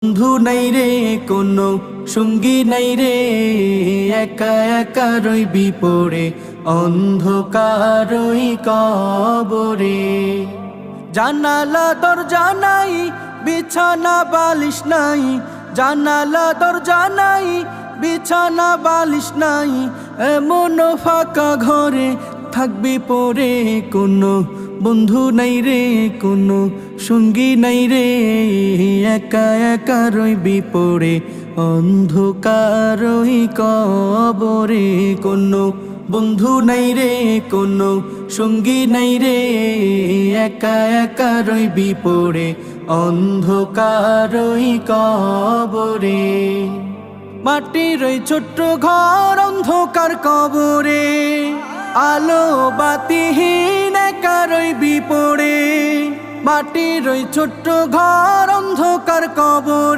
বন্ধু নাই রে কোনো সঙ্গী নাই রে, একা একা রইবি পড়ে অন্ধকারই কবরে। জানালা দরজা নাই, বিছানা বালিশ নাই, জানালা দরজা নাই, বিছানা বালিশ নাই, এমন ফাঁকা ঘরে থাকবি পড়ে। কোনো বন্ধু নাই রে কোনো সঙ্গী নাই রে, একা একা রইবি পড়ে অন্ধকারই কবরে। কোনো বন্ধু নাই রে কোনো সঙ্গী নাই রে, একা একা রইবি পড়ে অন্ধকারই কবরে। মাটির ওই ছোট্ট ঘর অন্ধকার কবরে, আলো বাতিহীন একা রইবি পড়ে। মাটির ওই ছোট্ট ঘর অন্ধকার কবরে।